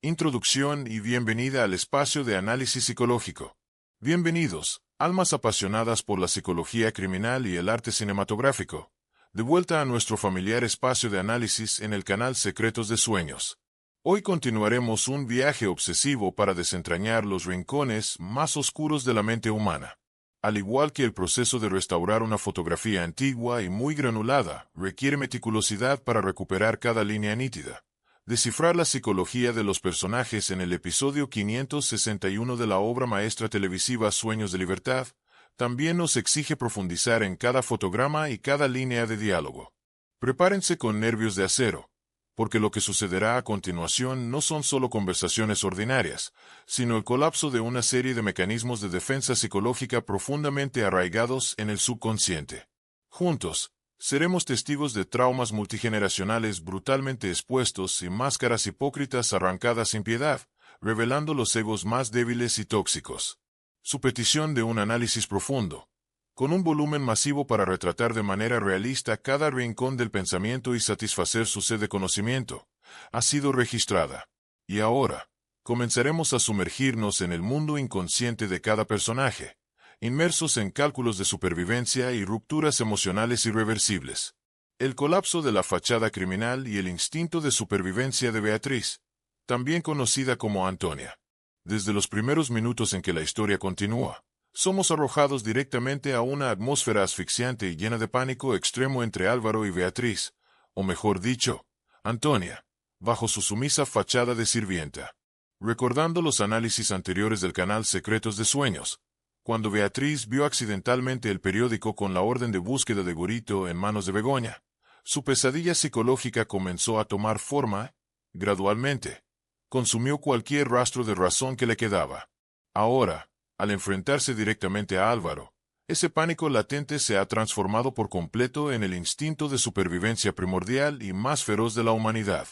Introducción y bienvenida al espacio de análisis psicológico. Bienvenidos, almas apasionadas por la psicología criminal y el arte cinematográfico. De vuelta a nuestro familiar espacio de análisis en el canal Secretos de Sueños. Hoy continuaremos un viaje obsesivo para desentrañar los rincones más oscuros de la mente humana. Al igual que el proceso de restaurar una fotografía antigua y muy granulada, requiere meticulosidad para recuperar cada línea nítida. Descifrar la psicología de los personajes en el episodio 561 de la obra maestra televisiva Sueños de Libertad, también nos exige profundizar en cada fotograma y cada línea de diálogo. Prepárense con nervios de acero, porque lo que sucederá a continuación no son solo conversaciones ordinarias, sino el colapso de una serie de mecanismos de defensa psicológica profundamente arraigados en el subconsciente. Juntos, seremos testigos de traumas multigeneracionales brutalmente expuestos y máscaras hipócritas arrancadas sin piedad, revelando los egos más débiles y tóxicos. Su petición de un análisis profundo, con un volumen masivo para retratar de manera realista cada rincón del pensamiento y satisfacer su sed de conocimiento, ha sido registrada. Y ahora, comenzaremos a sumergirnos en el mundo inconsciente de cada personaje, inmersos en cálculos de supervivencia y rupturas emocionales irreversibles. El colapso de la fachada criminal y el instinto de supervivencia de Beatriz, también conocida como Antonia. Desde los primeros minutos en que la historia continúa, somos arrojados directamente a una atmósfera asfixiante y llena de pánico extremo entre Álvaro y Beatriz, o mejor dicho, Antonia, bajo su sumisa fachada de sirvienta. Recordando los análisis anteriores del canal Secretos de Sueños, cuando Beatriz vio accidentalmente el periódico con la orden de búsqueda de Gorito en manos de Begoña, su pesadilla psicológica comenzó a tomar forma, gradualmente. Consumió cualquier rastro de razón que le quedaba. Ahora, al enfrentarse directamente a Álvaro, ese pánico latente se ha transformado por completo en el instinto de supervivencia primordial y más feroz de la humanidad.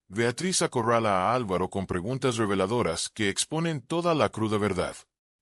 Beatriz acorrala a Álvaro con preguntas reveladoras que exponen toda la cruda verdad.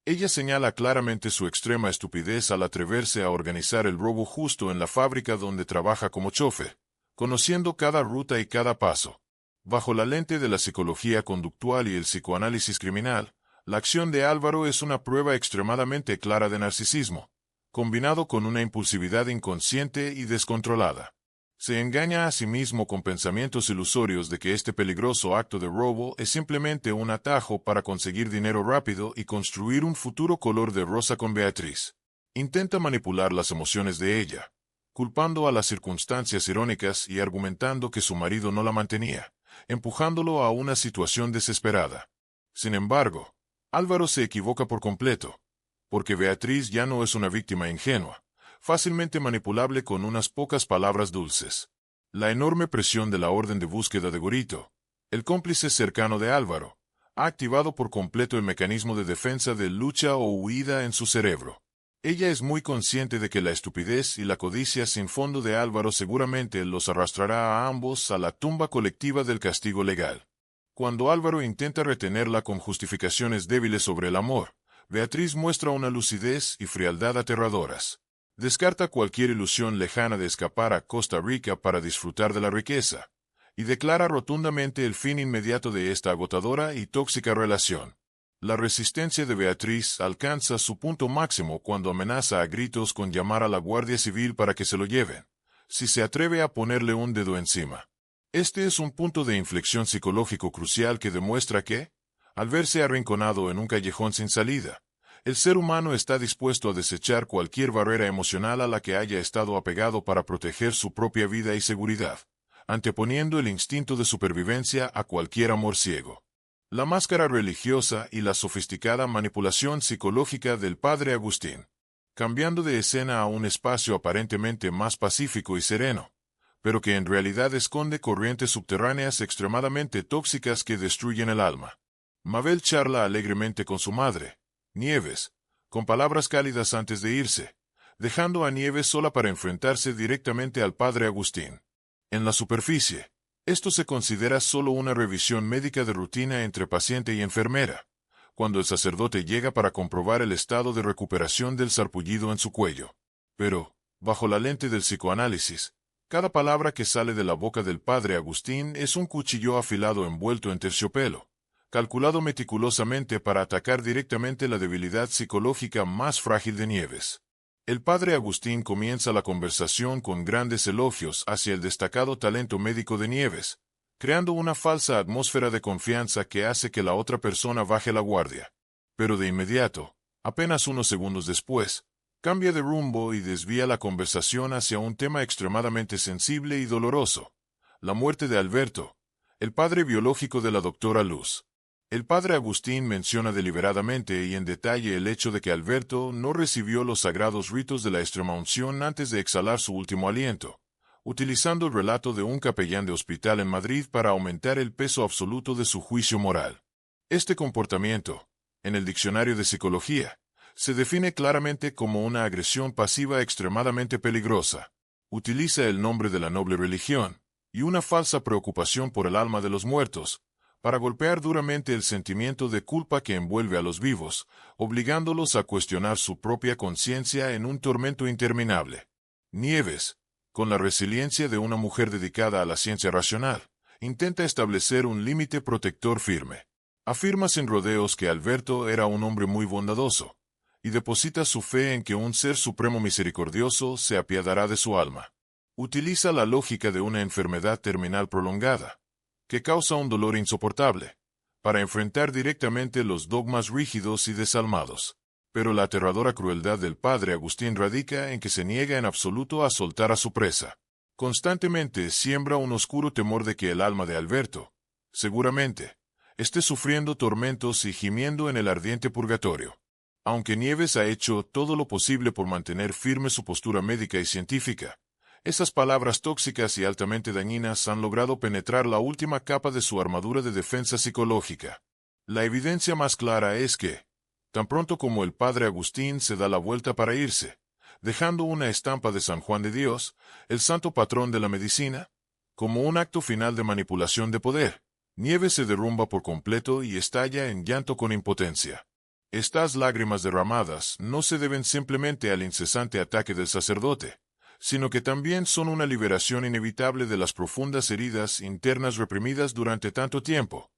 Ella señala claramente su extrema estupidez al atreverse a organizar el robo justo en la fábrica donde trabaja como chofer, conociendo cada ruta y cada paso. Bajo la lente de la psicología conductual y el psicoanálisis criminal, la acción de Álvaro es una prueba extremadamente clara de narcisismo, combinado con una impulsividad inconsciente y descontrolada. Se engaña a sí mismo con pensamientos ilusorios de que este peligroso acto de robo es simplemente un atajo para conseguir dinero rápido y construir un futuro color de rosa con Beatriz. Intenta manipular las emociones de ella, culpando a las circunstancias irónicas y argumentando que su marido no la mantenía, empujándolo a una situación desesperada. Sin embargo, Álvaro se equivoca por completo, porque Beatriz ya no es una víctima ingenua, fácilmente manipulable con unas pocas palabras dulces. La enorme presión de la orden de búsqueda de Gorito, el cómplice cercano de Álvaro, ha activado por completo el mecanismo de defensa de lucha o huida en su cerebro. Ella es muy consciente de que la estupidez y la codicia sin fondo de Álvaro seguramente los arrastrará a ambos a la tumba colectiva del castigo legal. Cuando Álvaro intenta retenerla con justificaciones débiles sobre el amor, Beatriz muestra una lucidez y frialdad aterradoras. Descarta cualquier ilusión lejana de escapar a Costa Rica para disfrutar de la riqueza, y declara rotundamente el fin inmediato de esta agotadora y tóxica relación. La resistencia de Beatriz alcanza su punto máximo cuando amenaza a gritos con llamar a la Guardia Civil para que se lo lleven, si se atreve a ponerle un dedo encima. Este es un punto de inflexión psicológico crucial que demuestra que, al verse arrinconado en un callejón sin salida, el ser humano está dispuesto a desechar cualquier barrera emocional a la que haya estado apegado para proteger su propia vida y seguridad, anteponiendo el instinto de supervivencia a cualquier amor ciego. La máscara religiosa y la sofisticada manipulación psicológica del padre Agustín. Cambiando de escena a un espacio aparentemente más pacífico y sereno, pero que en realidad esconde corrientes subterráneas extremadamente tóxicas que destruyen el alma. Mabel charla alegremente con su madre, Nieves, con palabras cálidas antes de irse, dejando a Nieves sola para enfrentarse directamente al padre Agustín. En la superficie, esto se considera solo una revisión médica de rutina entre paciente y enfermera, cuando el sacerdote llega para comprobar el estado de recuperación del sarpullido en su cuello. Pero, bajo la lente del psicoanálisis, cada palabra que sale de la boca del padre Agustín es un cuchillo afilado envuelto en terciopelo, calculado meticulosamente para atacar directamente la debilidad psicológica más frágil de Nieves. El padre Agustín comienza la conversación con grandes elogios hacia el destacado talento médico de Nieves, creando una falsa atmósfera de confianza que hace que la otra persona baje la guardia. Pero de inmediato, apenas unos segundos después, cambia de rumbo y desvía la conversación hacia un tema extremadamente sensible y doloroso: la muerte de Alberto, el padre biológico de la doctora Luz. El padre Agustín menciona deliberadamente y en detalle el hecho de que Alberto no recibió los sagrados ritos de la extremaunción antes de exhalar su último aliento, utilizando el relato de un capellán de hospital en Madrid para aumentar el peso absoluto de su juicio moral. Este comportamiento, en el diccionario de psicología, se define claramente como una agresión pasiva extremadamente peligrosa. Utiliza el nombre de la noble religión y una falsa preocupación por el alma de los muertos para golpear duramente el sentimiento de culpa que envuelve a los vivos, obligándolos a cuestionar su propia conciencia en un tormento interminable. Nieves, con la resiliencia de una mujer dedicada a la ciencia racional, intenta establecer un límite protector firme. Afirma sin rodeos que Alberto era un hombre muy bondadoso, y deposita su fe en que un ser supremo misericordioso se apiadará de su alma. Utiliza la lógica de una enfermedad terminal prolongada, que causa un dolor insoportable, para enfrentar directamente los dogmas rígidos y desalmados. Pero la aterradora crueldad del padre Agustín radica en que se niega en absoluto a soltar a su presa. Constantemente siembra un oscuro temor de que el alma de Alberto, seguramente, esté sufriendo tormentos y gimiendo en el ardiente purgatorio. Aunque Nieves ha hecho todo lo posible por mantener firme su postura médica y científica, esas palabras tóxicas y altamente dañinas han logrado penetrar la última capa de su armadura de defensa psicológica. La evidencia más clara es que, tan pronto como el padre Agustín se da la vuelta para irse, dejando una estampa de San Juan de Dios, el santo patrón de la medicina, como un acto final de manipulación de poder, Nieves se derrumba por completo y estalla en llanto con impotencia. Estas lágrimas derramadas no se deben simplemente al incesante ataque del sacerdote, sino que también son una liberación inevitable de las profundas heridas internas reprimidas durante tanto tiempo,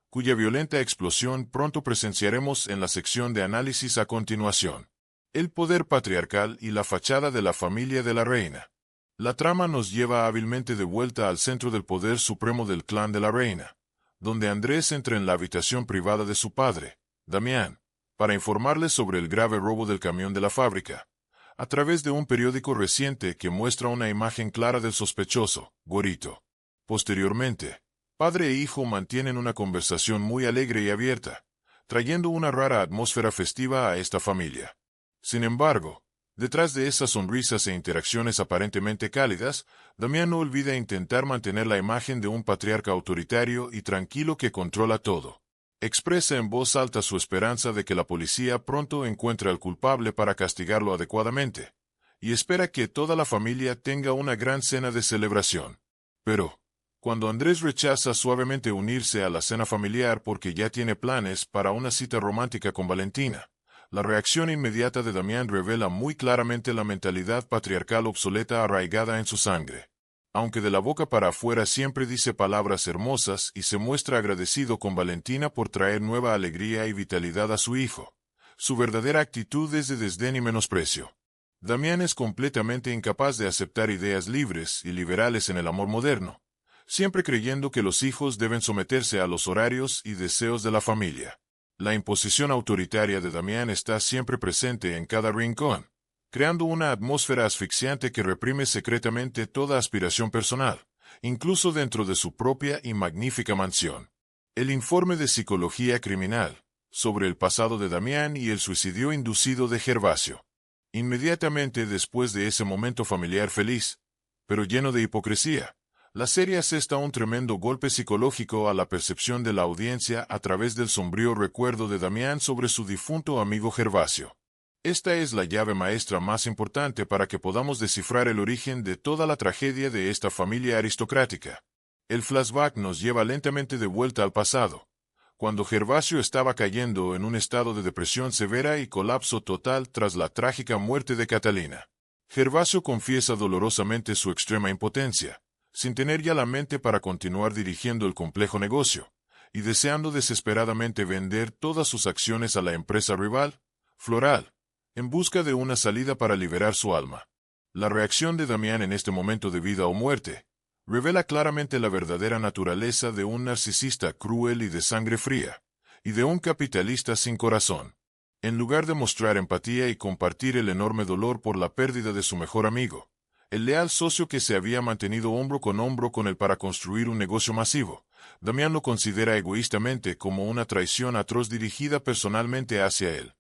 cuya violenta explosión pronto presenciaremos en la sección de análisis a continuación. El poder patriarcal y la fachada de la familia de la reina. La trama nos lleva hábilmente de vuelta al centro del poder supremo del clan de la reina, donde Andrés entra en la habitación privada de su padre, Damián, para informarle sobre el grave robo del camión de la fábrica, a través de un periódico reciente que muestra una imagen clara del sospechoso, Gorito. Posteriormente, padre e hijo mantienen una conversación muy alegre y abierta, trayendo una rara atmósfera festiva a esta familia. Sin embargo, detrás de esas sonrisas e interacciones aparentemente cálidas, Damián no olvida intentar mantener la imagen de un patriarca autoritario y tranquilo que controla todo. Expresa en voz alta su esperanza de que la policía pronto encuentre al culpable para castigarlo adecuadamente, y espera que toda la familia tenga una gran cena de celebración. Pero, cuando Andrés rechaza suavemente unirse a la cena familiar porque ya tiene planes para una cita romántica con Valentina, la reacción inmediata de Damián revela muy claramente la mentalidad patriarcal obsoleta arraigada en su sangre. Aunque de la boca para afuera siempre dice palabras hermosas y se muestra agradecido con Valentina por traer nueva alegría y vitalidad a su hijo, su verdadera actitud es de desdén y menosprecio. Damián es completamente incapaz de aceptar ideas libres y liberales en el amor moderno, siempre creyendo que los hijos deben someterse a los horarios y deseos de la familia. La imposición autoritaria de Damián está siempre presente en cada rincón, creando una atmósfera asfixiante que reprime secretamente toda aspiración personal, incluso dentro de su propia y magnífica mansión. El informe de psicología criminal, sobre el pasado de Damián y el suicidio inducido de Gervasio. Inmediatamente después de ese momento familiar feliz, pero lleno de hipocresía, la serie asesta un tremendo golpe psicológico a la percepción de la audiencia a través del sombrío recuerdo de Damián sobre su difunto amigo Gervasio. Esta es la llave maestra más importante para que podamos descifrar el origen de toda la tragedia de esta familia aristocrática. El flashback nos lleva lentamente de vuelta al pasado, cuando Gervasio estaba cayendo en un estado de depresión severa y colapso total tras la trágica muerte de Catalina. Gervasio confiesa dolorosamente su extrema impotencia, sin tener ya la mente para continuar dirigiendo el complejo negocio, y deseando desesperadamente vender todas sus acciones a la empresa rival, Floral, en busca de una salida para liberar su alma. La reacción de Damián en este momento de vida o muerte revela claramente la verdadera naturaleza de un narcisista cruel y de sangre fría, y de un capitalista sin corazón. En lugar de mostrar empatía y compartir el enorme dolor por la pérdida de su mejor amigo, el leal socio que se había mantenido hombro con él para construir un negocio masivo, Damián lo considera egoístamente como una traición atroz dirigida personalmente hacia él.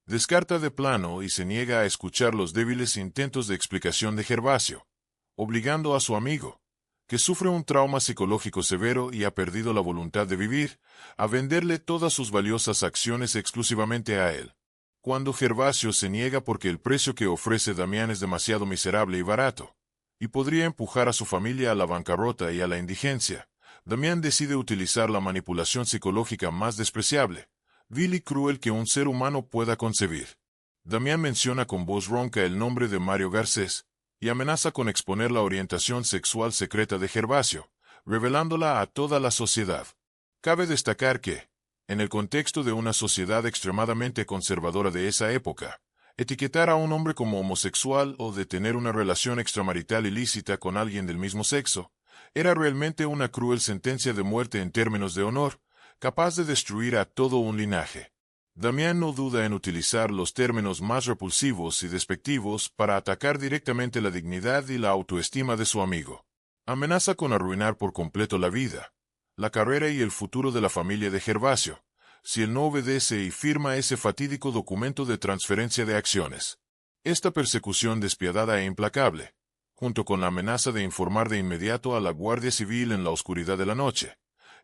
Descarta de plano y se niega a escuchar los débiles intentos de explicación de Gervasio, obligando a su amigo, que sufre un trauma psicológico severo y ha perdido la voluntad de vivir, a venderle todas sus valiosas acciones exclusivamente a él. Cuando Gervasio se niega porque el precio que ofrece Damián es demasiado miserable y barato, y podría empujar a su familia a la bancarrota y a la indigencia, Damián decide utilizar la manipulación psicológica más despreciable, vil y cruel que un ser humano pueda concebir. Damián menciona con voz ronca el nombre de Mario Garcés, y amenaza con exponer la orientación sexual secreta de Gervasio, revelándola a toda la sociedad. Cabe destacar que, en el contexto de una sociedad extremadamente conservadora de esa época, etiquetar a un hombre como homosexual o de tener una relación extramarital ilícita con alguien del mismo sexo, era realmente una cruel sentencia de muerte en términos de honor, capaz de destruir a todo un linaje. Damián no duda en utilizar los términos más repulsivos y despectivos para atacar directamente la dignidad y la autoestima de su amigo. Amenaza con arruinar por completo la vida, la carrera y el futuro de la familia de Gervasio, si él no obedece y firma ese fatídico documento de transferencia de acciones. Esta persecución despiadada e implacable, junto con la amenaza de informar de inmediato a la Guardia Civil en la oscuridad de la noche,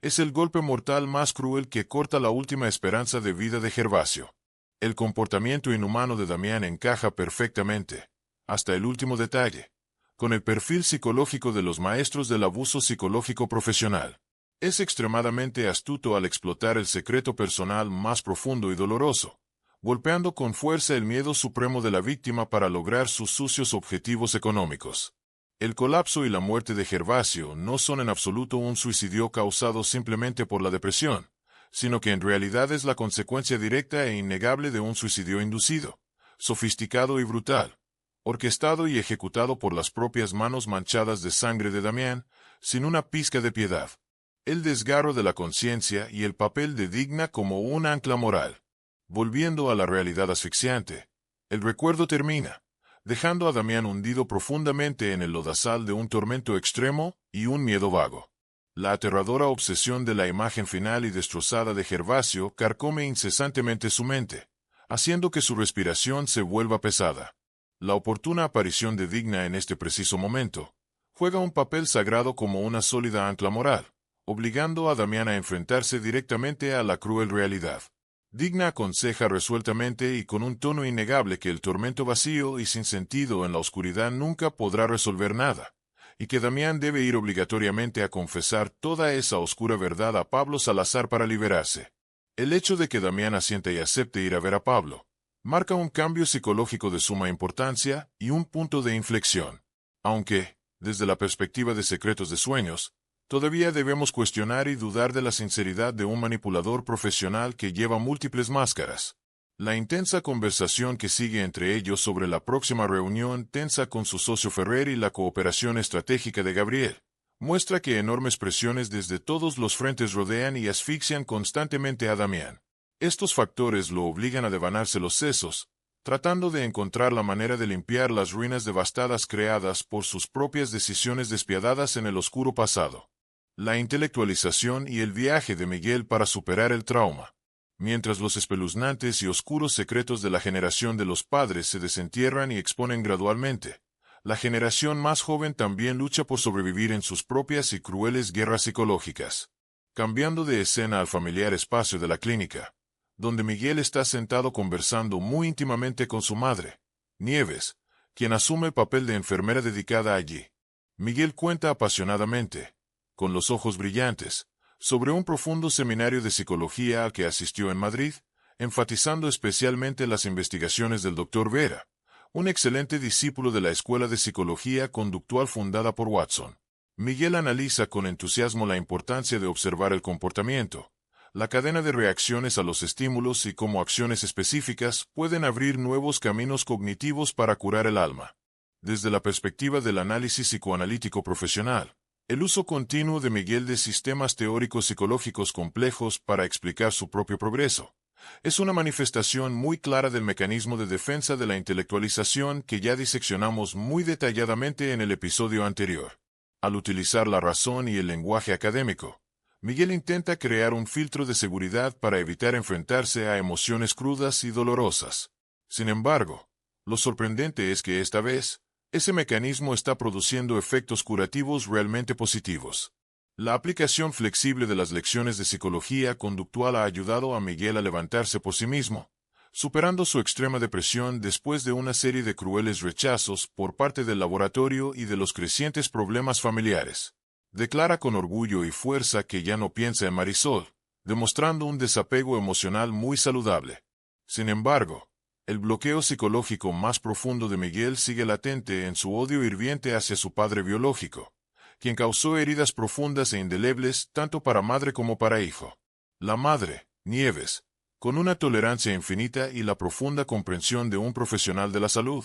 es el golpe mortal más cruel que corta la última esperanza de vida de Gervasio. El comportamiento inhumano de Damián encaja perfectamente, hasta el último detalle, con el perfil psicológico de los maestros del abuso psicológico profesional. Es extremadamente astuto al explotar el secreto personal más profundo y doloroso, golpeando con fuerza el miedo supremo de la víctima para lograr sus sucios objetivos económicos. El colapso y la muerte de Gervasio no son en absoluto un suicidio causado simplemente por la depresión, sino que en realidad es la consecuencia directa e innegable de un suicidio inducido, sofisticado y brutal, orquestado y ejecutado por las propias manos manchadas de sangre de Damián, sin una pizca de piedad. El desgarro de la conciencia y el papel de Digna como un ancla moral. Volviendo a la realidad asfixiante, el recuerdo termina, dejando a Damián hundido profundamente en el lodazal de un tormento extremo y un miedo vago. La aterradora obsesión de la imagen final y destrozada de Gervasio carcome incesantemente su mente, haciendo que su respiración se vuelva pesada. La oportuna aparición de Digna en este preciso momento juega un papel sagrado como una sólida ancla moral, obligando a Damián a enfrentarse directamente a la cruel realidad. Digna aconseja resueltamente y con un tono innegable que el tormento vacío y sin sentido en la oscuridad nunca podrá resolver nada, y que Damián debe ir obligatoriamente a confesar toda esa oscura verdad a Pablo Salazar para liberarse. El hecho de que Damián asiente y acepte ir a ver a Pablo marca un cambio psicológico de suma importancia y un punto de inflexión. Aunque, desde la perspectiva de Secretos de Sueños, todavía debemos cuestionar y dudar de la sinceridad de un manipulador profesional que lleva múltiples máscaras. La intensa conversación que sigue entre ellos sobre la próxima reunión tensa con su socio Ferrer y la cooperación estratégica de Gabriel muestra que enormes presiones desde todos los frentes rodean y asfixian constantemente a Damián. Estos factores lo obligan a devanarse los sesos, tratando de encontrar la manera de limpiar las ruinas devastadas creadas por sus propias decisiones despiadadas en el oscuro pasado. La intelectualización y el viaje de Miguel para superar el trauma. Mientras los espeluznantes y oscuros secretos de la generación de los padres se desentierran y exponen gradualmente, la generación más joven también lucha por sobrevivir en sus propias y crueles guerras psicológicas. Cambiando de escena al familiar espacio de la clínica, donde Miguel está sentado conversando muy íntimamente con su madre, Nieves, quien asume el papel de enfermera dedicada allí. Miguel cuenta apasionadamente, con los ojos brillantes, sobre un profundo seminario de psicología al que asistió en Madrid, enfatizando especialmente las investigaciones del Dr. Vera, un excelente discípulo de la Escuela de Psicología Conductual fundada por Watson. Miguel analiza con entusiasmo la importancia de observar el comportamiento, La cadena de reacciones a los estímulos y como acciones específicas pueden abrir nuevos caminos cognitivos para curar el alma. Desde la perspectiva del análisis psicoanalítico profesional, el uso continuo de Miguel de sistemas teóricos psicológicos complejos para explicar su propio progreso es una manifestación muy clara del mecanismo de defensa de la intelectualización que ya diseccionamos muy detalladamente en el episodio anterior. Al utilizar la razón y el lenguaje académico, Miguel intenta crear un filtro de seguridad para evitar enfrentarse a emociones crudas y dolorosas. Sin embargo, lo sorprendente es que esta vez, ese mecanismo está produciendo efectos curativos realmente positivos. La aplicación flexible de las lecciones de psicología conductual ha ayudado a Miguel a levantarse por sí mismo, superando su extrema depresión después de una serie de crueles rechazos por parte del laboratorio y de los crecientes problemas familiares. Declara con orgullo y fuerza que ya no piensa en Marisol, demostrando un desapego emocional muy saludable. Sin embargo, el bloqueo psicológico más profundo de Miguel sigue latente en su odio hirviente hacia su padre biológico, quien causó heridas profundas e indelebles tanto para madre como para hijo. La madre, Nieves, con una tolerancia infinita y la profunda comprensión de un profesional de la salud,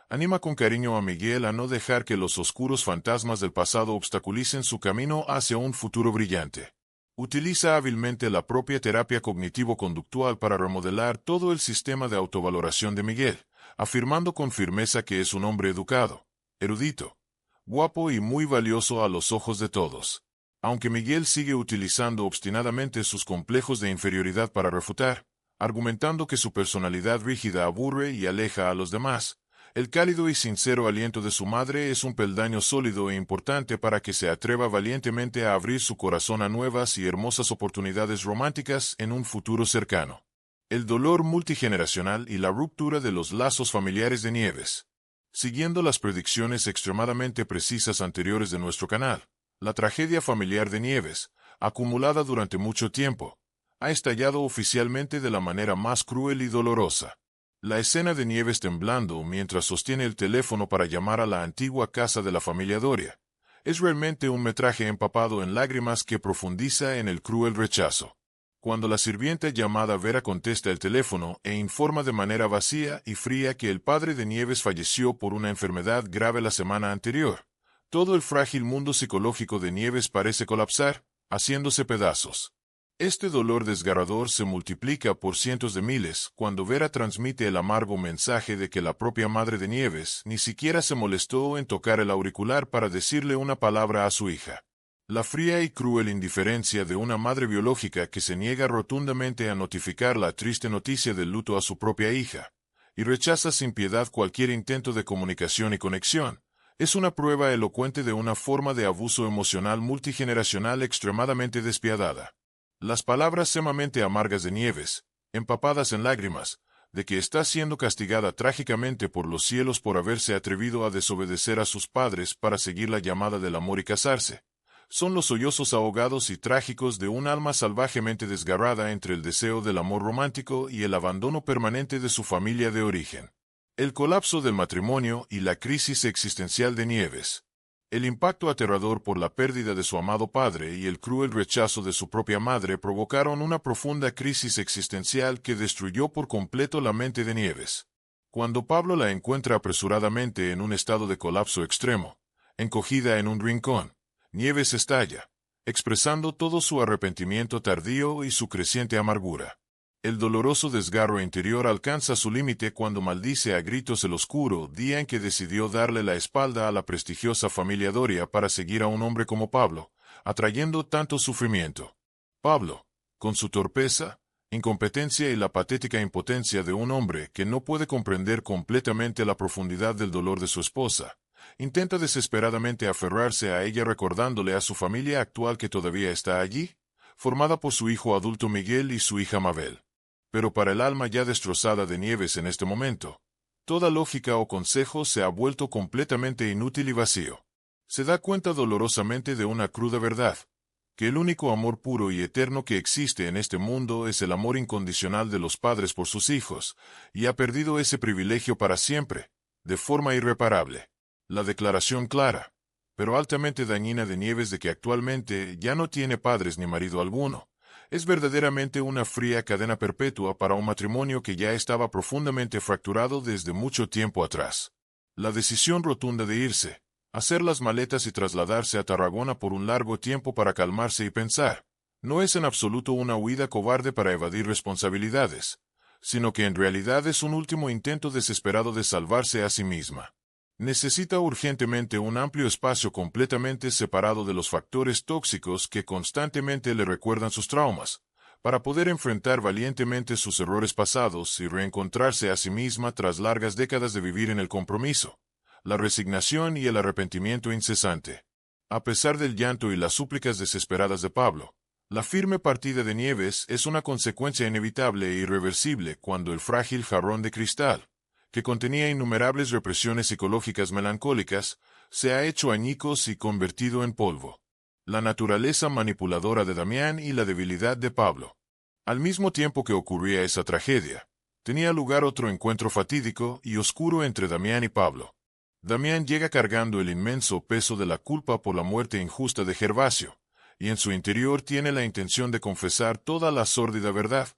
anima con cariño a Miguel a no dejar que los oscuros fantasmas del pasado obstaculicen su camino hacia un futuro brillante. Utiliza hábilmente la propia terapia cognitivo-conductual para remodelar todo el sistema de autovaloración de Miguel, afirmando con firmeza que es un hombre educado, erudito, guapo y muy valioso a los ojos de todos. Aunque Miguel sigue utilizando obstinadamente sus complejos de inferioridad para refutar, argumentando que su personalidad rígida aburre y aleja a los demás, el cálido y sincero aliento de su madre es un peldaño sólido e importante para que se atreva valientemente a abrir su corazón a nuevas y hermosas oportunidades románticas en un futuro cercano. El dolor multigeneracional y la ruptura de los lazos familiares de Nieves. Siguiendo las predicciones extremadamente precisas anteriores de nuestro canal, la tragedia familiar de Nieves, acumulada durante mucho tiempo, ha estallado oficialmente de la manera más cruel y dolorosa. La escena de Nieves temblando mientras sostiene el teléfono para llamar a la antigua casa de la familia Doria es realmente un metraje empapado en lágrimas que profundiza en el cruel rechazo. Cuando la sirvienta llamada Vera contesta el teléfono e informa de manera vacía y fría que el padre de Nieves falleció por una enfermedad grave la semana anterior, todo el frágil mundo psicológico de Nieves parece colapsar, haciéndose pedazos. Este dolor desgarrador se multiplica por cientos de miles cuando Vera transmite el amargo mensaje de que la propia madre de Nieves ni siquiera se molestó en tocar el auricular para decirle una palabra a su hija. La fría y cruel indiferencia de una madre biológica que se niega rotundamente a notificar la triste noticia del luto a su propia hija, y rechaza sin piedad cualquier intento de comunicación y conexión, es una prueba elocuente de una forma de abuso emocional multigeneracional extremadamente despiadada. Las palabras sumamente amargas de Nieves, empapadas en lágrimas, de que está siendo castigada trágicamente por los cielos por haberse atrevido a desobedecer a sus padres para seguir la llamada del amor y casarse, son los sollozos ahogados y trágicos de un alma salvajemente desgarrada entre el deseo del amor romántico y el abandono permanente de su familia de origen. El colapso del matrimonio y la crisis existencial de Nieves. El impacto aterrador por la pérdida de su amado padre y el cruel rechazo de su propia madre provocaron una profunda crisis existencial que destruyó por completo la mente de Nieves. Cuando Pablo la encuentra apresuradamente en un estado de colapso extremo, encogida en un rincón, Nieves estalla, expresando todo su arrepentimiento tardío y su creciente amargura. El doloroso desgarro interior alcanza su límite cuando maldice a gritos el oscuro día en que decidió darle la espalda a la prestigiosa familia Doria para seguir a un hombre como Pablo, atrayendo tanto sufrimiento. Pablo, con su torpeza, incompetencia y la patética impotencia de un hombre que no puede comprender completamente la profundidad del dolor de su esposa, intenta desesperadamente aferrarse a ella recordándole a su familia actual que todavía está allí, formada por su hijo adulto Miguel y su hija Mabel. Pero para el alma ya destrozada de Nieves en este momento, toda lógica o consejo se ha vuelto completamente inútil y vacío. Se da cuenta dolorosamente de una cruda verdad, que el único amor puro y eterno que existe en este mundo es el amor incondicional de los padres por sus hijos, y ha perdido ese privilegio para siempre, de forma irreparable. La declaración clara, pero altamente dañina de Nieves de que actualmente ya no tiene padres ni marido alguno, Es verdaderamente una fría cadena perpetua para un matrimonio que ya estaba profundamente fracturado desde mucho tiempo atrás. La decisión rotunda de irse, hacer las maletas y trasladarse a Tarragona por un largo tiempo para calmarse y pensar, no es en absoluto una huida cobarde para evadir responsabilidades, sino que en realidad es un último intento desesperado de salvarse a sí misma. Necesita urgentemente un amplio espacio completamente separado de los factores tóxicos que constantemente le recuerdan sus traumas, para poder enfrentar valientemente sus errores pasados y reencontrarse a sí misma tras largas décadas de vivir en el compromiso, la resignación y el arrepentimiento incesante. A pesar del llanto y las súplicas desesperadas de Pablo, la firme partida de Nieves es una consecuencia inevitable e irreversible cuando el frágil jarrón de cristal, que contenía innumerables represiones psicológicas melancólicas, se ha hecho añicos y convertido en polvo. La naturaleza manipuladora de Damián y la debilidad de Pablo. Al mismo tiempo que ocurría esa tragedia, tenía lugar otro encuentro fatídico y oscuro entre Damián y Pablo. Damián llega cargando el inmenso peso de la culpa por la muerte injusta de Gervasio, y en su interior tiene la intención de confesar toda la sórdida verdad,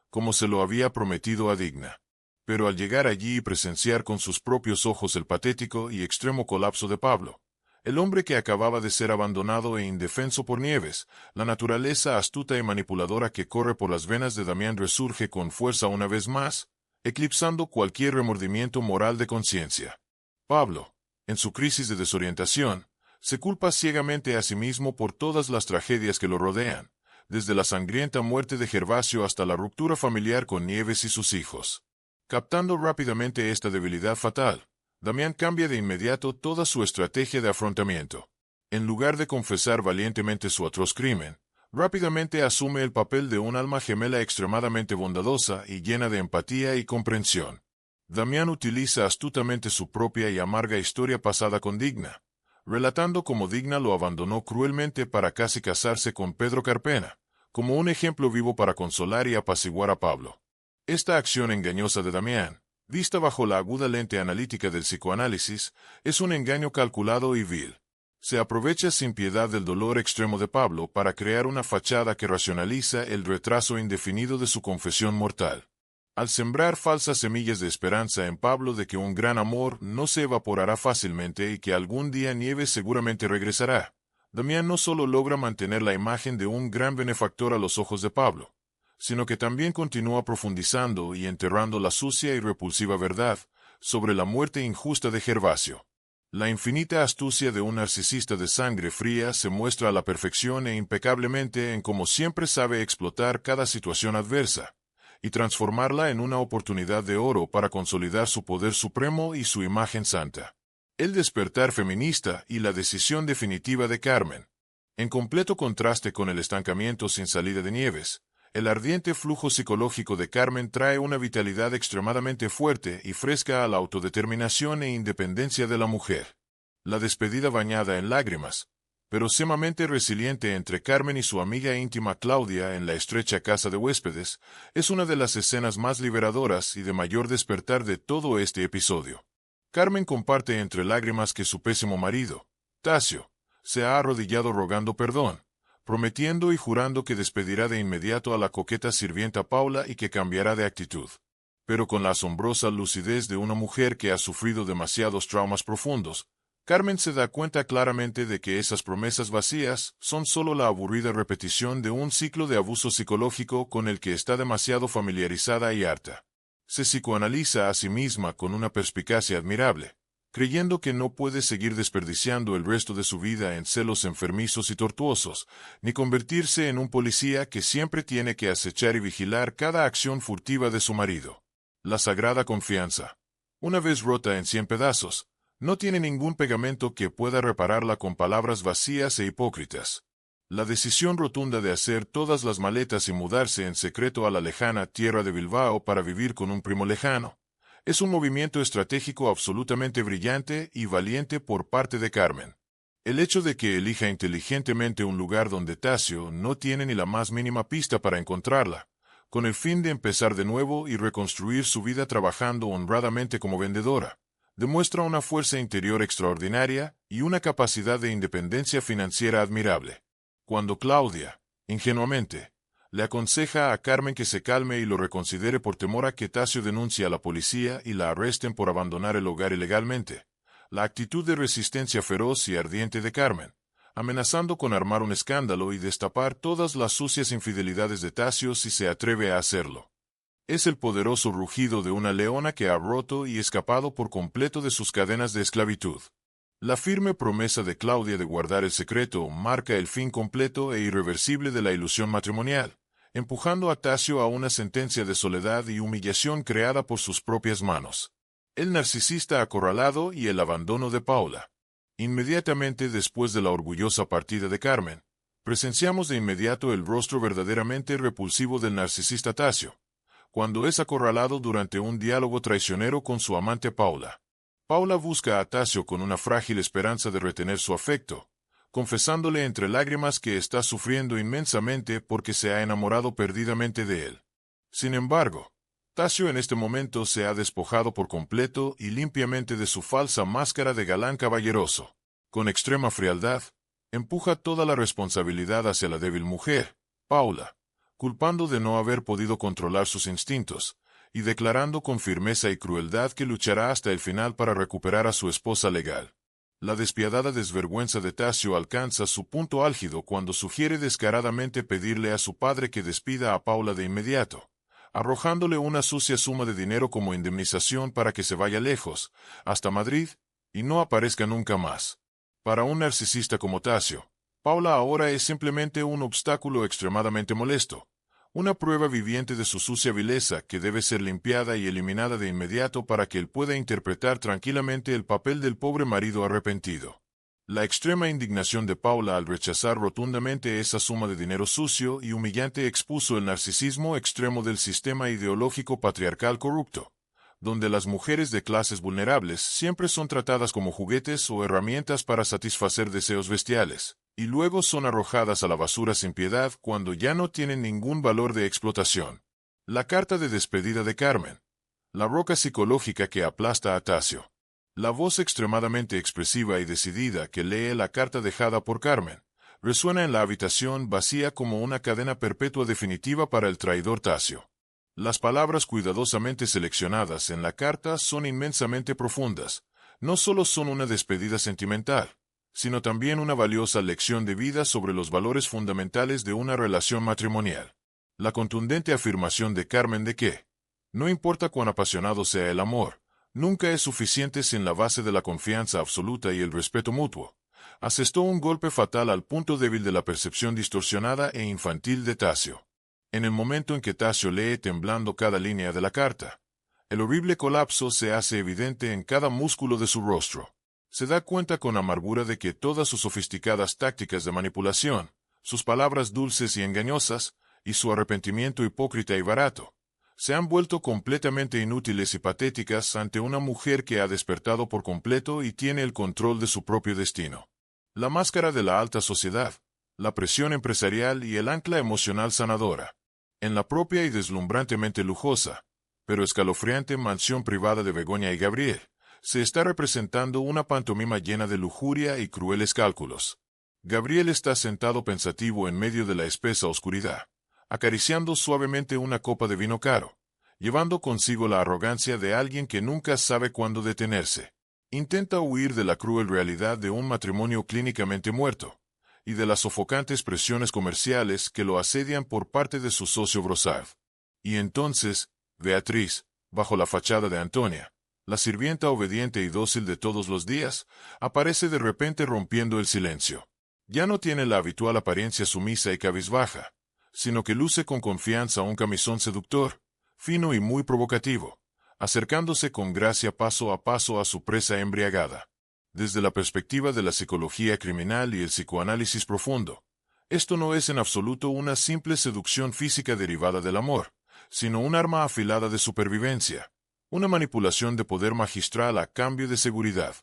como se lo había prometido a Digna. Pero al llegar allí y presenciar con sus propios ojos el patético y extremo colapso de Pablo, el hombre que acababa de ser abandonado e indefenso por Nieves, la naturaleza astuta y manipuladora que corre por las venas de Damián resurge con fuerza una vez más, eclipsando cualquier remordimiento moral de conciencia. Pablo, en su crisis de desorientación, se culpa ciegamente a sí mismo por todas las tragedias que lo rodean, desde la sangrienta muerte de Gervasio hasta la ruptura familiar con Nieves y sus hijos. Captando rápidamente esta debilidad fatal, Damián cambia de inmediato toda su estrategia de afrontamiento. En lugar de confesar valientemente su atroz crimen, rápidamente asume el papel de un alma gemela extremadamente bondadosa y llena de empatía y comprensión. Damián utiliza astutamente su propia y amarga historia pasada con Digna, relatando cómo Digna lo abandonó cruelmente para casi casarse con Pedro Carpena, como un ejemplo vivo para consolar y apaciguar a Pablo. Esta acción engañosa de Damián, vista bajo la aguda lente analítica del psicoanálisis, es un engaño calculado y vil. Se aprovecha sin piedad del dolor extremo de Pablo para crear una fachada que racionaliza el retraso indefinido de su confesión mortal. Al sembrar falsas semillas de esperanza en Pablo de que un gran amor no se evaporará fácilmente y que algún día Nieves seguramente regresará, Damián no solo logra mantener la imagen de un gran benefactor a los ojos de Pablo, sino que también continúa profundizando y enterrando la sucia y repulsiva verdad sobre la muerte injusta de Gervasio. La infinita astucia de un narcisista de sangre fría se muestra a la perfección e impecablemente en cómo siempre sabe explotar cada situación adversa y transformarla en una oportunidad de oro para consolidar su poder supremo y su imagen santa. El despertar feminista y la decisión definitiva de Carmen. En completo contraste con el estancamiento sin salida de Nieves, el ardiente flujo psicológico de Carmen trae una vitalidad extremadamente fuerte y fresca a la autodeterminación e independencia de la mujer. La despedida bañada en lágrimas, pero sumamente resiliente entre Carmen y su amiga íntima Claudia en la estrecha casa de huéspedes, es una de las escenas más liberadoras y de mayor despertar de todo este episodio. Carmen comparte entre lágrimas que su pésimo marido, Tasio, se ha arrodillado rogando perdón, prometiendo y jurando que despedirá de inmediato a la coqueta sirvienta Paula y que cambiará de actitud. Pero con la asombrosa lucidez de una mujer que ha sufrido demasiados traumas profundos, Carmen se da cuenta claramente de que esas promesas vacías son solo la aburrida repetición de un ciclo de abuso psicológico con el que está demasiado familiarizada y harta. Se psicoanaliza a sí misma con una perspicacia admirable, creyendo que no puede seguir desperdiciando el resto de su vida en celos enfermizos y tortuosos, ni convertirse en un policía que siempre tiene que acechar y vigilar cada acción furtiva de su marido. La sagrada confianza, una vez rota en 100 pedazos, no tiene ningún pegamento que pueda repararla con palabras vacías e hipócritas. La decisión rotunda de hacer todas las maletas y mudarse en secreto a la lejana tierra de Bilbao para vivir con un primo lejano, es un movimiento estratégico absolutamente brillante y valiente por parte de Carmen. El hecho de que elija inteligentemente un lugar donde Tasio no tiene ni la más mínima pista para encontrarla, con el fin de empezar de nuevo y reconstruir su vida trabajando honradamente como vendedora, demuestra una fuerza interior extraordinaria y una capacidad de independencia financiera admirable. Cuando Claudia, ingenuamente, Le aconseja a Carmen que se calme y lo reconsidere por temor a que Tasio denuncie a la policía y la arresten por abandonar el hogar ilegalmente. La actitud de resistencia feroz y ardiente de Carmen, amenazando con armar un escándalo y destapar todas las sucias infidelidades de Tasio si se atreve a hacerlo. Es el poderoso rugido de una leona que ha roto y escapado por completo de sus cadenas de esclavitud. La firme promesa de Claudia de guardar el secreto marca el fin completo e irreversible de la ilusión matrimonial, empujando a Tasio a una sentencia de soledad y humillación creada por sus propias manos. El narcisista acorralado y el abandono de Paula. Inmediatamente después de la orgullosa partida de Carmen, presenciamos de inmediato el rostro verdaderamente repulsivo del narcisista Tasio, cuando es acorralado durante un diálogo traicionero con su amante Paula. Paula busca a Tasio con una frágil esperanza de retener su afecto, confesándole entre lágrimas que está sufriendo inmensamente porque se ha enamorado perdidamente de él. Sin embargo, Tasio en este momento se ha despojado por completo y limpiamente de su falsa máscara de galán caballeroso. Con extrema frialdad, empuja toda la responsabilidad hacia la débil mujer, Paula, culpando de no haber podido controlar sus instintos, y declarando con firmeza y crueldad que luchará hasta el final para recuperar a su esposa legal. La despiadada desvergüenza de Tasio alcanza su punto álgido cuando sugiere descaradamente pedirle a su padre que despida a Paula de inmediato, arrojándole una sucia suma de dinero como indemnización para que se vaya lejos, hasta Madrid, y no aparezca nunca más. Para un narcisista como Tasio, Paula ahora es simplemente un obstáculo extremadamente molesto, una prueba viviente de su sucia vileza que debe ser limpiada y eliminada de inmediato para que él pueda interpretar tranquilamente el papel del pobre marido arrepentido. La extrema indignación de Paula al rechazar rotundamente esa suma de dinero sucio y humillante expuso el narcisismo extremo del sistema ideológico patriarcal corrupto, donde las mujeres de clases vulnerables siempre son tratadas como juguetes o herramientas para satisfacer deseos bestiales, y luego son arrojadas a la basura sin piedad cuando ya no tienen ningún valor de explotación. La carta de despedida de Carmen. La roca psicológica que aplasta a Tasio. La voz extremadamente expresiva y decidida que lee la carta dejada por Carmen resuena en la habitación vacía como una cadena perpetua definitiva para el traidor Tasio. Las palabras cuidadosamente seleccionadas en la carta son inmensamente profundas. No solo son una despedida sentimental, sino también una valiosa lección de vida sobre los valores fundamentales de una relación matrimonial. La contundente afirmación de Carmen de que, no importa cuán apasionado sea el amor, nunca es suficiente sin la base de la confianza absoluta y el respeto mutuo, asestó un golpe fatal al punto débil de la percepción distorsionada e infantil de Tasio. En el momento en que Tasio lee temblando cada línea de la carta, el horrible colapso se hace evidente en cada músculo de su rostro. Se da cuenta con amargura de que todas sus sofisticadas tácticas de manipulación, sus palabras dulces y engañosas, y su arrepentimiento hipócrita y barato, se han vuelto completamente inútiles y patéticas ante una mujer que ha despertado por completo y tiene el control de su propio destino. La máscara de la alta sociedad, la presión empresarial y el ancla emocional sanadora. En la propia y deslumbrantemente lujosa, pero escalofriante mansión privada de Begoña y Gabriel, se está representando una pantomima llena de lujuria y crueles cálculos. Gabriel está sentado pensativo en medio de la espesa oscuridad, acariciando suavemente una copa de vino caro, llevando consigo la arrogancia de alguien que nunca sabe cuándo detenerse. Intenta huir de la cruel realidad de un matrimonio clínicamente muerto, y de las sofocantes presiones comerciales que lo asedian por parte de su socio Brossard. Y entonces, Beatriz, bajo la fachada de Antonia, la sirvienta obediente y dócil de todos los días, aparece de repente rompiendo el silencio. Ya no tiene la habitual apariencia sumisa y cabizbaja, sino que luce con confianza un camisón seductor, fino y muy provocativo, acercándose con gracia paso a paso a su presa embriagada. Desde la perspectiva de la psicología criminal y el psicoanálisis profundo, esto no es en absoluto una simple seducción física derivada del amor, sino un arma afilada de supervivencia, una manipulación de poder magistral a cambio de seguridad.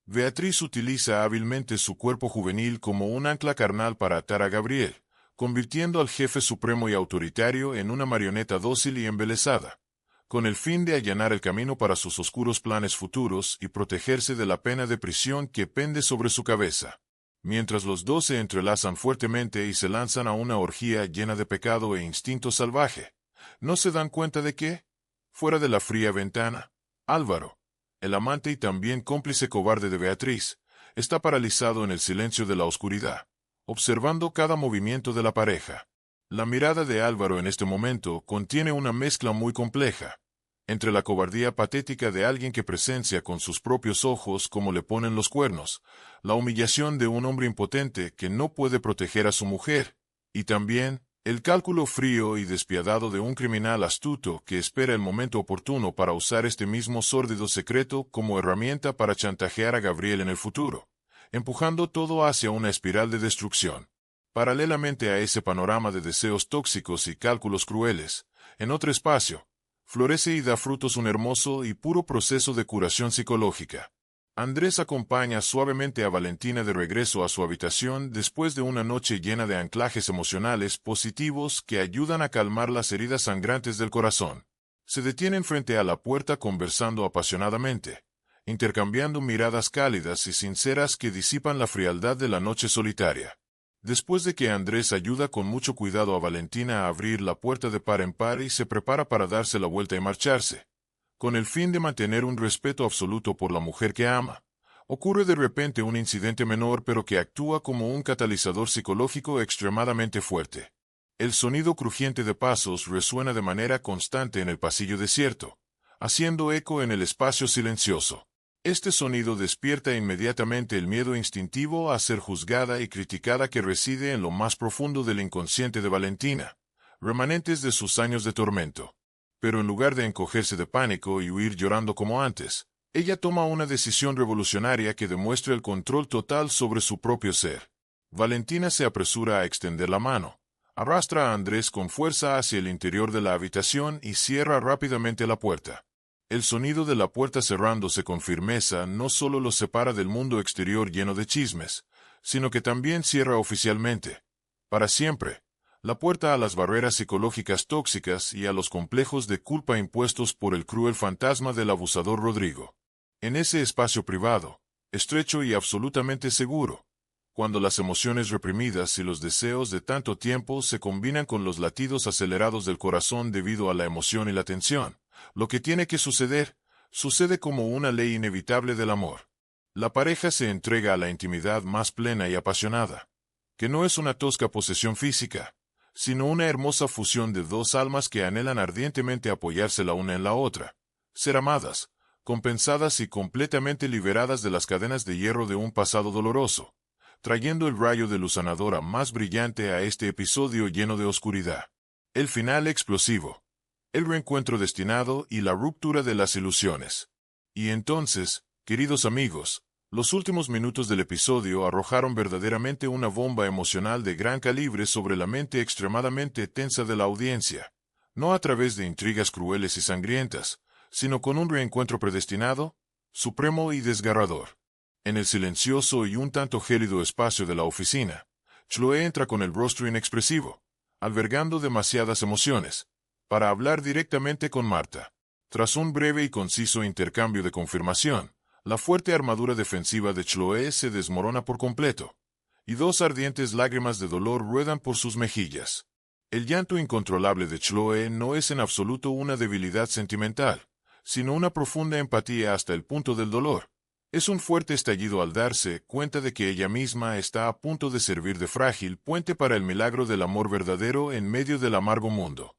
Beatriz utiliza hábilmente su cuerpo juvenil como un ancla carnal para atar a Gabriel, convirtiendo al jefe supremo y autoritario en una marioneta dócil y embelesada, con el fin de allanar el camino para sus oscuros planes futuros y protegerse de la pena de prisión que pende sobre su cabeza. mientras los dos se entrelazan fuertemente y se lanzan a una orgía llena de pecado e instinto salvaje. ¿No se dan cuenta de que, fuera de la fría ventana, Álvaro, el amante y también cómplice cobarde de Beatriz, está paralizado en el silencio de la oscuridad, observando cada movimiento de la pareja? La mirada de Álvaro en este momento contiene una mezcla muy compleja, entre la cobardía patética de alguien que presencia con sus propios ojos cómo le ponen los cuernos, la humillación de un hombre impotente que no puede proteger a su mujer, y también el cálculo frío y despiadado de un criminal astuto que espera el momento oportuno para usar este mismo sórdido secreto como herramienta para chantajear a Gabriel en el futuro, empujando todo hacia una espiral de destrucción. Paralelamente a ese panorama de deseos tóxicos y cálculos crueles, en otro espacio, florece y da frutos un hermoso y puro proceso de curación psicológica. Andrés acompaña suavemente a Valentina de regreso a su habitación después de una noche llena de anclajes emocionales positivos que ayudan a calmar las heridas sangrantes del corazón. Se detienen frente a la puerta conversando apasionadamente, intercambiando miradas cálidas y sinceras que disipan la frialdad de la noche solitaria. Después de que Andrés ayuda con mucho cuidado a Valentina a abrir la puerta de par en par y se prepara para darse la vuelta y marcharse, con el fin de mantener un respeto absoluto por la mujer que ama, ocurre de repente un incidente menor pero que actúa como un catalizador psicológico extremadamente fuerte. El sonido crujiente de pasos resuena de manera constante en el pasillo desierto, haciendo eco en el espacio silencioso. Este sonido despierta inmediatamente el miedo instintivo a ser juzgada y criticada que reside en lo más profundo del inconsciente de Valentina, remanentes de sus años de tormento. Pero en lugar de encogerse de pánico y huir llorando como antes, ella toma una decisión revolucionaria que demuestra el control total sobre su propio ser. Valentina se apresura a extender la mano, arrastra a Andrés con fuerza hacia el interior de la habitación y cierra rápidamente la puerta. El sonido de la puerta cerrándose con firmeza no solo los separa del mundo exterior lleno de chismes, sino que también cierra oficialmente, para siempre, la puerta a las barreras psicológicas tóxicas y a los complejos de culpa impuestos por el cruel fantasma del abusador Rodrigo. En ese espacio privado, estrecho y absolutamente seguro, cuando las emociones reprimidas y los deseos de tanto tiempo se combinan con los latidos acelerados del corazón debido a la emoción y la tensión, lo que tiene que suceder, sucede como una ley inevitable del amor. La pareja se entrega a la intimidad más plena y apasionada, que no es una tosca posesión física, sino una hermosa fusión de dos almas que anhelan ardientemente apoyarse la una en la otra, ser amadas, compensadas y completamente liberadas de las cadenas de hierro de un pasado doloroso, trayendo el rayo de luz sanadora más brillante a este episodio lleno de oscuridad. El final explosivo, el reencuentro destinado y la ruptura de las ilusiones. Y entonces, queridos amigos, los últimos minutos del episodio arrojaron verdaderamente una bomba emocional de gran calibre sobre la mente extremadamente tensa de la audiencia, no a través de intrigas crueles y sangrientas, sino con un reencuentro predestinado, supremo y desgarrador. En el silencioso y un tanto gélido espacio de la oficina, Chloe entra con el rostro inexpresivo, albergando demasiadas emociones, para hablar directamente con Marta. Tras un breve y conciso intercambio de confirmación, la fuerte armadura defensiva de Chloe se desmorona por completo, y dos ardientes lágrimas de dolor ruedan por sus mejillas. El llanto incontrolable de Chloe no es en absoluto una debilidad sentimental, sino una profunda empatía hasta el punto del dolor. Es un fuerte estallido al darse cuenta de que ella misma está a punto de servir de frágil puente para el milagro del amor verdadero en medio del amargo mundo.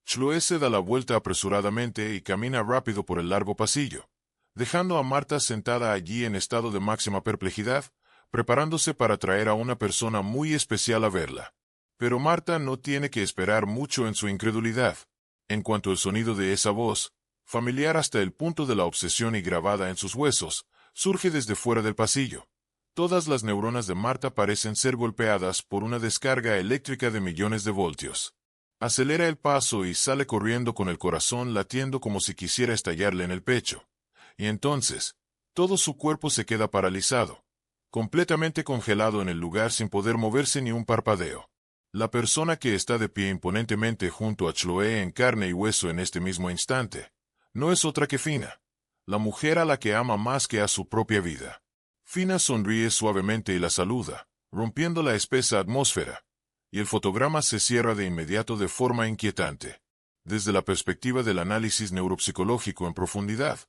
Chloe se da la vuelta apresuradamente y camina rápido por el largo pasillo, dejando a Marta sentada allí en estado de máxima perplejidad, preparándose para traer a una persona muy especial a verla. Pero Marta no tiene que esperar mucho en su incredulidad. En cuanto el sonido de esa voz, familiar hasta el punto de la obsesión y grabada en sus huesos, surge desde fuera del pasillo, todas las neuronas de Marta parecen ser golpeadas por una descarga eléctrica de millones de voltios. Acelera el paso y sale corriendo con el corazón latiendo como si quisiera estallarle en el pecho. Y entonces, todo su cuerpo se queda paralizado, completamente congelado en el lugar sin poder moverse ni un parpadeo. La persona que está de pie imponentemente junto a Chloe en carne y hueso en este mismo instante, no es otra que Fina, la mujer a la que ama más que a su propia vida. Fina sonríe suavemente y la saluda, rompiendo la espesa atmósfera, y el fotograma se cierra de inmediato de forma inquietante. Desde la perspectiva del análisis neuropsicológico en profundidad,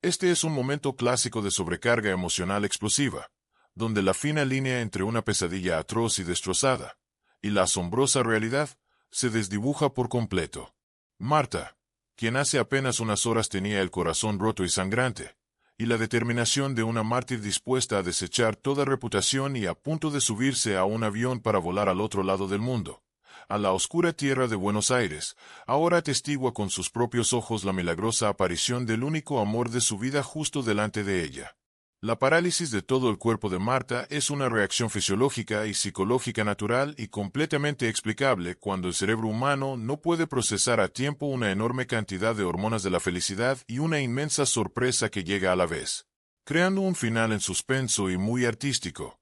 este es un momento clásico de sobrecarga emocional explosiva, donde la fina línea entre una pesadilla atroz y destrozada, y la asombrosa realidad, se desdibuja por completo. Marta, quien hace apenas unas horas tenía el corazón roto y sangrante, y la determinación de una mártir dispuesta a desechar toda reputación y a punto de subirse a un avión para volar al otro lado del mundo, a la oscura tierra de Buenos Aires, ahora atestigua con sus propios ojos la milagrosa aparición del único amor de su vida justo delante de ella. La parálisis de todo el cuerpo de Marta es una reacción fisiológica y psicológica natural y completamente explicable cuando el cerebro humano no puede procesar a tiempo una enorme cantidad de hormonas de la felicidad y una inmensa sorpresa que llega a la vez, creando un final en suspenso y muy artístico,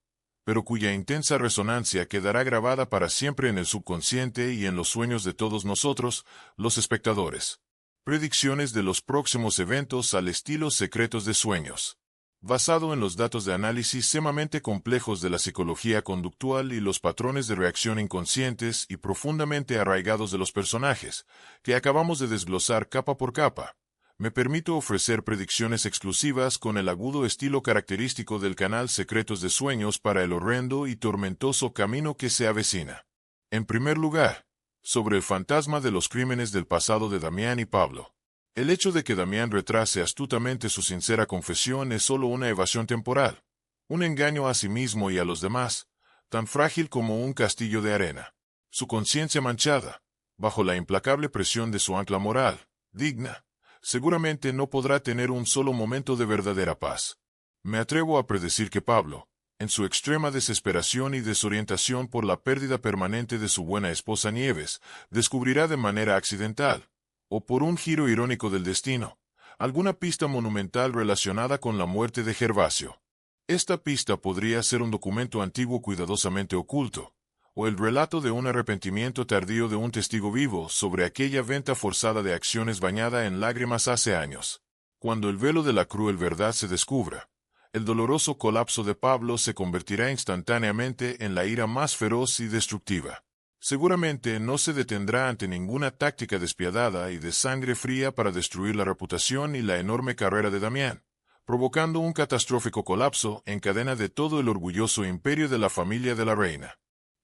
pero cuya intensa resonancia quedará grabada para siempre en el subconsciente y en los sueños de todos nosotros, los espectadores. Predicciones de los próximos eventos al estilo Secretos de Sueños. Basado en los datos de análisis sumamente complejos de la psicología conductual y los patrones de reacción inconscientes y profundamente arraigados de los personajes, que acabamos de desglosar capa por capa, me permito ofrecer predicciones exclusivas con el agudo estilo característico del canal Secretos de Sueños para el horrendo y tormentoso camino que se avecina. En primer lugar, sobre el fantasma de los crímenes del pasado de Damián y Pablo. El hecho de que Damián retrase astutamente su sincera confesión es solo una evasión temporal, un engaño a sí mismo y a los demás, tan frágil como un castillo de arena. Su conciencia manchada, bajo la implacable presión de su ancla moral, digna, seguramente no podrá tener un solo momento de verdadera paz. Me atrevo a predecir que Pablo, en su extrema desesperación y desorientación por la pérdida permanente de su buena esposa Nieves, descubrirá de manera accidental, o por un giro irónico del destino, alguna pista monumental relacionada con la muerte de Gervasio. Esta pista podría ser un documento antiguo cuidadosamente oculto, o el relato de un arrepentimiento tardío de un testigo vivo sobre aquella venta forzada de acciones bañada en lágrimas hace años. Cuando el velo de la cruel verdad se descubra, el doloroso colapso de Pablo se convertirá instantáneamente en la ira más feroz y destructiva. Seguramente no se detendrá ante ninguna táctica despiadada y de sangre fría para destruir la reputación y la enorme carrera de Damián, provocando un catastrófico colapso en cadena de todo el orgulloso imperio de la familia de la reina.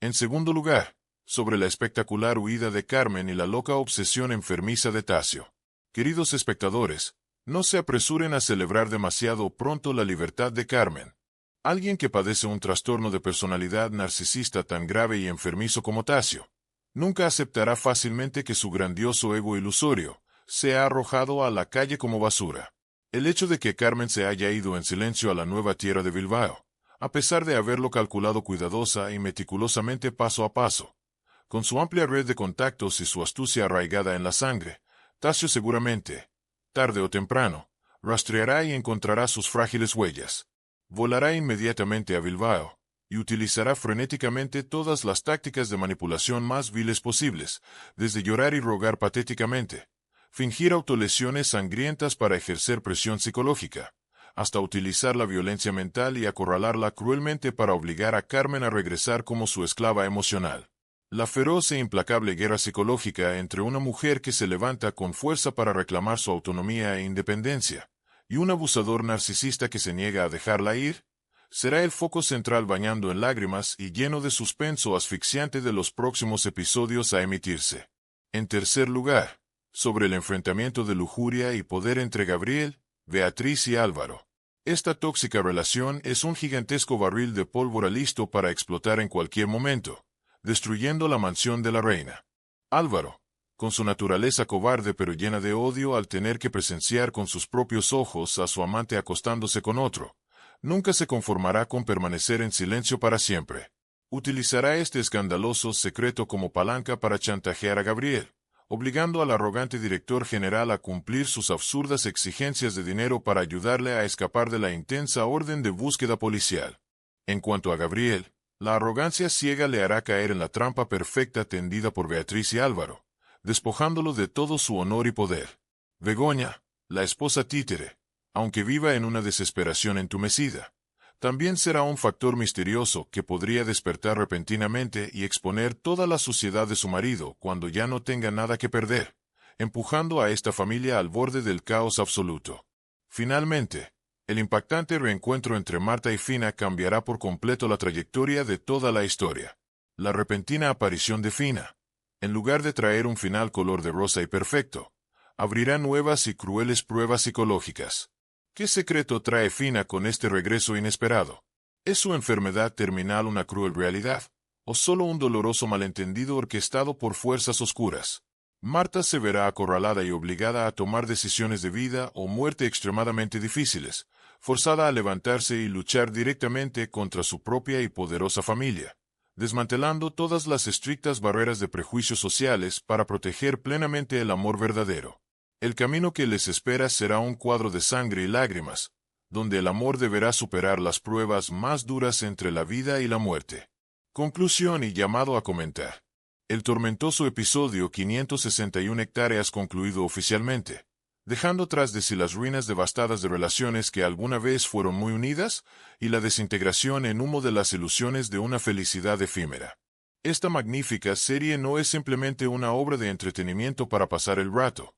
En segundo lugar, sobre la espectacular huida de Carmen y la loca obsesión enfermiza de Tasio. Queridos espectadores, no se apresuren a celebrar demasiado pronto la libertad de Carmen. Alguien que padece un trastorno de personalidad narcisista tan grave y enfermizo como Tasio, nunca aceptará fácilmente que su grandioso ego ilusorio sea arrojado a la calle como basura. El hecho de que Carmen se haya ido en silencio a la nueva tierra de Bilbao, a pesar de haberlo calculado cuidadosa y meticulosamente paso a paso, con su amplia red de contactos y su astucia arraigada en la sangre, Tasio seguramente, tarde o temprano, rastreará y encontrará sus frágiles huellas. Volará inmediatamente a Bilbao, y utilizará frenéticamente todas las tácticas de manipulación más viles posibles, desde llorar y rogar patéticamente, fingir autolesiones sangrientas para ejercer presión psicológica, hasta utilizar la violencia mental y acorralarla cruelmente para obligar a Carmen a regresar como su esclava emocional. La feroz e implacable guerra psicológica entre una mujer que se levanta con fuerza para reclamar su autonomía e independencia, y un abusador narcisista que se niega a dejarla ir, será el foco central bañando en lágrimas y lleno de suspenso asfixiante de los próximos episodios a emitirse. En tercer lugar, sobre el enfrentamiento de lujuria y poder entre Gabriel, Beatriz y Álvaro. Esta tóxica relación es un gigantesco barril de pólvora listo para explotar en cualquier momento, destruyendo la mansión de la reina. Álvaro, con su naturaleza cobarde pero llena de odio al tener que presenciar con sus propios ojos a su amante acostándose con otro, nunca se conformará con permanecer en silencio para siempre. Utilizará este escandaloso secreto como palanca para chantajear a Gabriel, obligando al arrogante director general a cumplir sus absurdas exigencias de dinero para ayudarle a escapar de la intensa orden de búsqueda policial. En cuanto a Gabriel, la arrogancia ciega le hará caer en la trampa perfecta tendida por Beatriz y Álvaro, despojándolo de todo su honor y poder. Begoña, la esposa títere, aunque viva en una desesperación entumecida, También será un factor misterioso que podría despertar repentinamente y exponer toda la suciedad de su marido cuando ya no tenga nada que perder, empujando a esta familia al borde del caos absoluto. Finalmente, el impactante reencuentro entre Marta y Fina cambiará por completo la trayectoria de toda la historia. La repentina aparición de Fina, en lugar de traer un final color de rosa y perfecto, abrirá nuevas y crueles pruebas psicológicas. ¿Qué secreto trae Fina con este regreso inesperado? ¿Es su enfermedad terminal una cruel realidad? ¿O solo un doloroso malentendido orquestado por fuerzas oscuras? Marta se verá acorralada y obligada a tomar decisiones de vida o muerte extremadamente difíciles, forzada a levantarse y luchar directamente contra su propia y poderosa familia, desmantelando todas las estrictas barreras de prejuicios sociales para proteger plenamente el amor verdadero. El camino que les espera será un cuadro de sangre y lágrimas, donde el amor deberá superar las pruebas más duras entre la vida y la muerte. Conclusión y llamado a comentar. El tormentoso episodio 561 hectáreas concluido oficialmente, dejando tras de sí las ruinas devastadas de relaciones que alguna vez fueron muy unidas y la desintegración en humo de las ilusiones de una felicidad efímera. Esta magnífica serie no es simplemente una obra de entretenimiento para pasar el rato,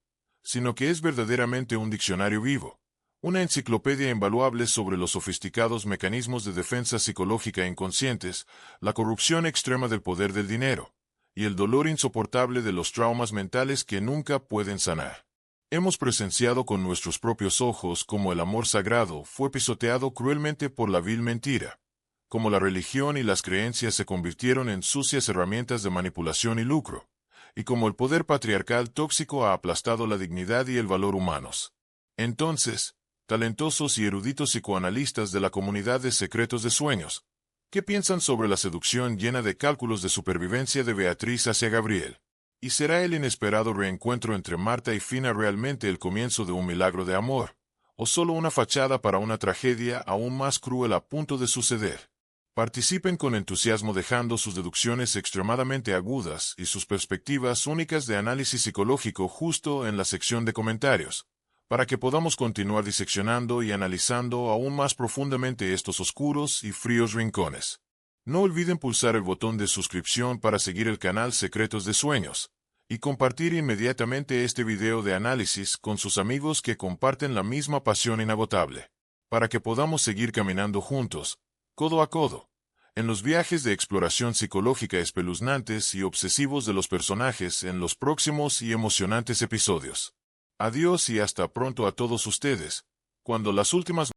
sino que es verdaderamente un diccionario vivo, una enciclopedia invaluable sobre los sofisticados mecanismos de defensa psicológica inconscientes, la corrupción extrema del poder del dinero, y el dolor insoportable de los traumas mentales que nunca pueden sanar. Hemos presenciado con nuestros propios ojos cómo el amor sagrado fue pisoteado cruelmente por la vil mentira, cómo la religión y las creencias se convirtieron en sucias herramientas de manipulación y lucro, y como el poder patriarcal tóxico ha aplastado la dignidad y el valor humanos. Entonces, talentosos y eruditos psicoanalistas de la comunidad de secretos de sueños, ¿qué piensan sobre la seducción llena de cálculos de supervivencia de Beatriz hacia Gabriel? ¿Y será el inesperado reencuentro entre Marta y Fina realmente el comienzo de un milagro de amor, o solo una fachada para una tragedia aún más cruel a punto de suceder? Participen con entusiasmo dejando sus deducciones extremadamente agudas y sus perspectivas únicas de análisis psicológico justo en la sección de comentarios, para que podamos continuar diseccionando y analizando aún más profundamente estos oscuros y fríos rincones. No olviden pulsar el botón de suscripción para seguir el canal Secretos de Sueños, y compartir inmediatamente este video de análisis con sus amigos que comparten la misma pasión inagotable, para que podamos seguir caminando juntos, codo a codo, en los viajes de exploración psicológica espeluznantes y obsesivos de los personajes en los próximos y emocionantes episodios. Adiós y hasta pronto a todos ustedes, cuando las últimas